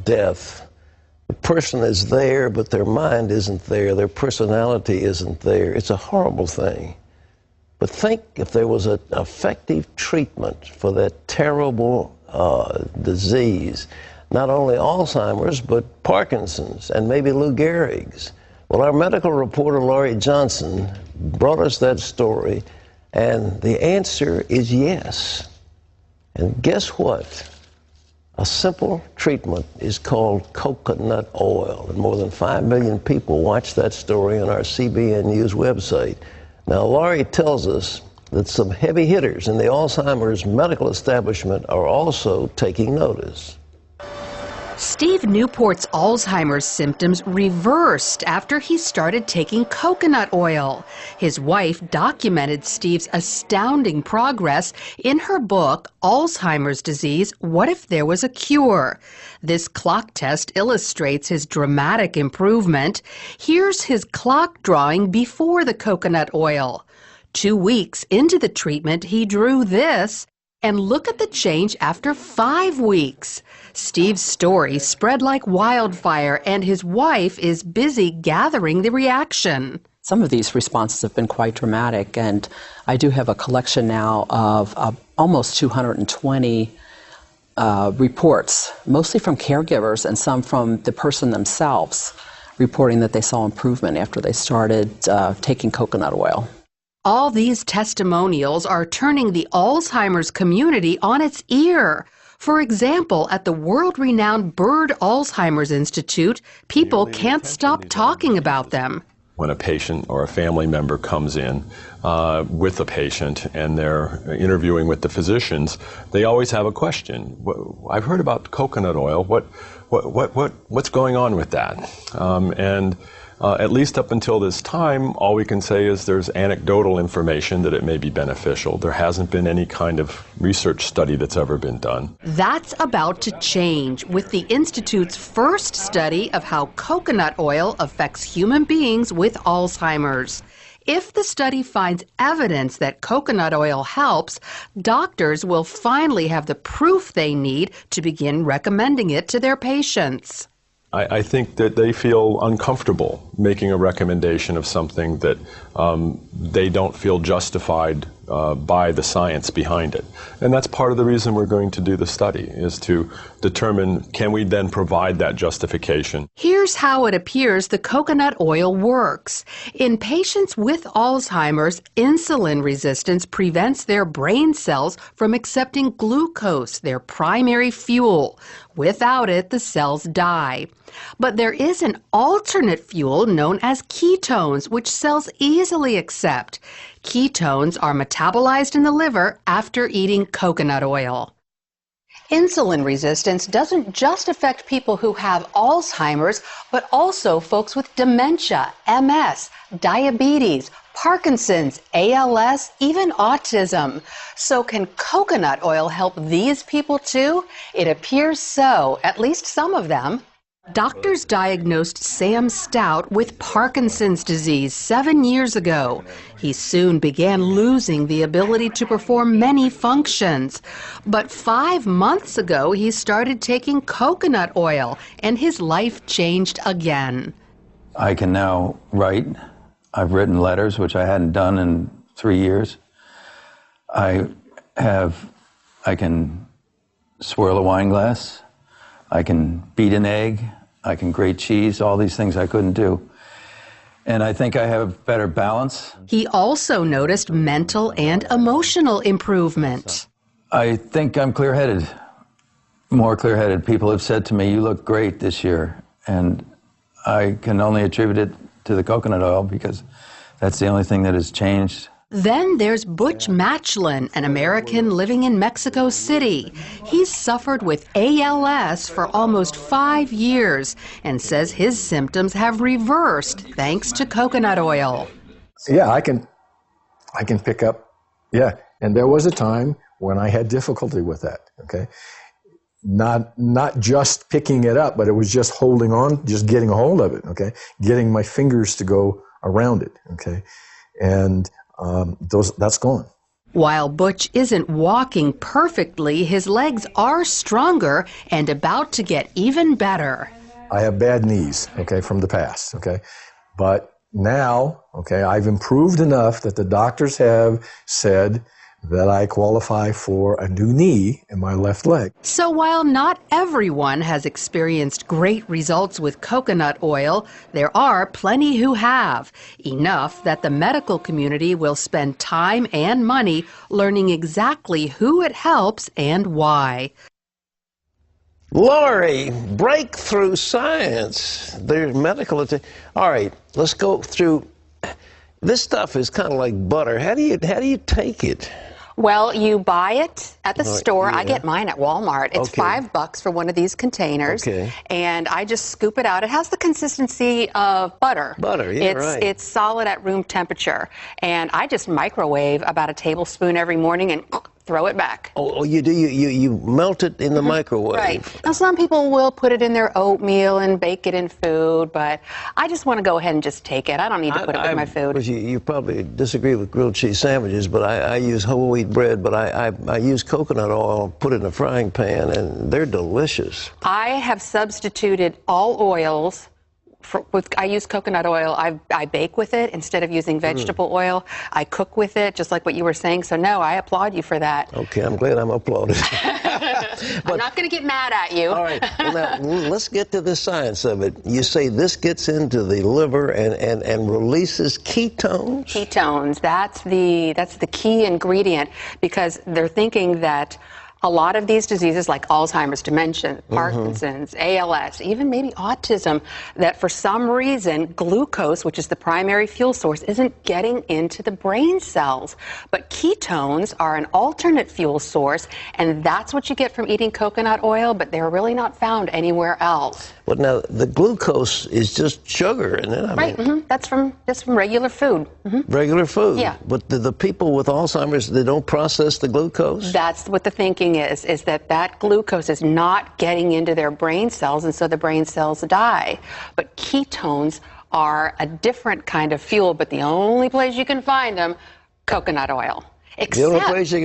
death, the person is there, but their mind isn't there. Their personality isn't there. It's a horrible thing. But think if there was an effective treatment for that terrible disease, not only Alzheimer's, but Parkinson's and maybe Lou Gehrig's. Well, our medical reporter, Laurie Johnson, brought us that story, and the answer is yes. And guess what? A simple treatment is called coconut oil, and more than 5 million people watched that story on our CBN News website. Now, Laurie tells us that some heavy hitters in the Alzheimer's medical establishment are also taking notice. Steve Newport's Alzheimer's symptoms reversed after he started taking coconut oil. His wife documented Steve's astounding progress in her book, Alzheimer's Disease, What If There Was a Cure? This clock test illustrates his dramatic improvement. Here's his clock drawing before the coconut oil. 2 weeks into the treatment, he drew this. And look at the change after 5 weeks. Steve's story spread like wildfire, and his wife is busy gathering the reaction. Some of these responses have been quite dramatic, and I do have a collection now of almost 220 reports, mostly from caregivers and some from the person themselves, reporting that they saw improvement after they started taking coconut oil. All these testimonials are turning the Alzheimer's community on its ear. For example, at the world-renowned Bird Alzheimer's Institute, people can't stop talking about them. When a patient or a family member comes in with a patient and they're interviewing with the physicians, they always have a question. I've heard about coconut oil. What's going on with that? At least up until this time, all we can say is there's anecdotal information that it may be beneficial. There hasn't been any kind of research study that's ever been done. That's about to change with the Institute's first study of how coconut oil affects human beings with Alzheimer's. If the study finds evidence that coconut oil helps, doctors will finally have the proof they need to begin recommending it to their patients. I think that they feel uncomfortable making a recommendation of something that they don't feel justified by the science behind it. And that's part of the reason we're going to do the study, is to determine, can we then provide that justification? Here's how it appears the coconut oil works. In patients with Alzheimer's, insulin resistance prevents their brain cells from accepting glucose, their primary fuel. Without it, the cells die. But there is an alternate fuel known as ketones, which cells easily accept. Ketones are metabolized in the liver after eating coconut oil. Insulin resistance doesn't just affect people who have Alzheimer's, but also folks with dementia, MS, diabetes, Parkinson's, ALS, even autism. So can coconut oil help these people too? It appears so, at least some of them. Doctors diagnosed Sam Stout with Parkinson's disease 7 years ago. He soon began losing the ability to perform many functions. But 5 months ago, he started taking coconut oil, and his life changed again. I can now write. I've written letters, which I hadn't done in 3 years. I can swirl a wine glass. I can beat an egg. I can grate cheese, all these things I couldn't do. And I think I have better balance. He also noticed mental and emotional improvement. I think I'm clear-headed, more clear-headed. People have said to me, you look great this year. And I can only attribute it to the coconut oil because that's the only thing that has changed. Then there's Butch Matchlin, an American living in Mexico City. He's suffered with ALS for almost 5 years and says his symptoms have reversed thanks to coconut oil. Yeah, I can pick up, yeah. And there was a time when I had difficulty with that, okay? Not just picking it up, but it was just holding on, just getting a hold of it, okay? Getting my fingers to go around it, okay? And that's gone. While Butch isn't walking perfectly, his legs are stronger and about to get even better. I have bad knees, okay, from the past, okay? But now, okay, I've improved enough that the doctors have said that I qualify for a new knee in my left leg. So while not everyone has experienced great results with coconut oil, there are plenty who have. Enough that the medical community will spend time and money learning exactly who it helps and why. Lori, breakthrough science. There's medical. All right, let's go through. This stuff is kind of like butter. How do you take it? Well, you buy it at the store. Yeah. I get mine at Walmart. It's Okay. $5 for one of these containers. Okay. And I just scoop it out. It has the consistency of butter. Butter, yeah, right. It's solid at room temperature. And I just microwave about a tablespoon every morning and throw it back. Oh, you do? You melt it in the microwave. Right. Now, some people will put it in their oatmeal and bake it in food, but I just want to go ahead and just take it. I don't need to put it with my food. Because you probably disagree with grilled cheese sandwiches, but I use whole wheat bread, but I use coconut oil, put it in a frying pan, and they're delicious. I have substituted all oils. I use coconut oil. I bake with it instead of using vegetable oil. I cook with it, just like what you were saying. So, no, I applaud you for that. Okay, I'm glad I'm applauded. I'm not going to get mad at you. All right, well, now, let's get to the science of it. You say this gets into the liver and releases ketones? Ketones, that's the key ingredient, because they're thinking that a lot of these diseases like Alzheimer's, dementia, Parkinson's, ALS, even maybe autism, that for some reason glucose, which is the primary fuel source, isn't getting into the brain cells. But ketones are an alternate fuel source, and that's what you get from eating coconut oil, but they're really not found anywhere else. But now the glucose is just sugar, isn't it? I mean, That's from regular food. regular food. Yeah. But the people with Alzheimer's, they don't process the glucose? That's what the thinking is that glucose is not getting into their brain cells, and so the brain cells die. But ketones are a different kind of fuel, but the only place you can find them, coconut oil. The only place you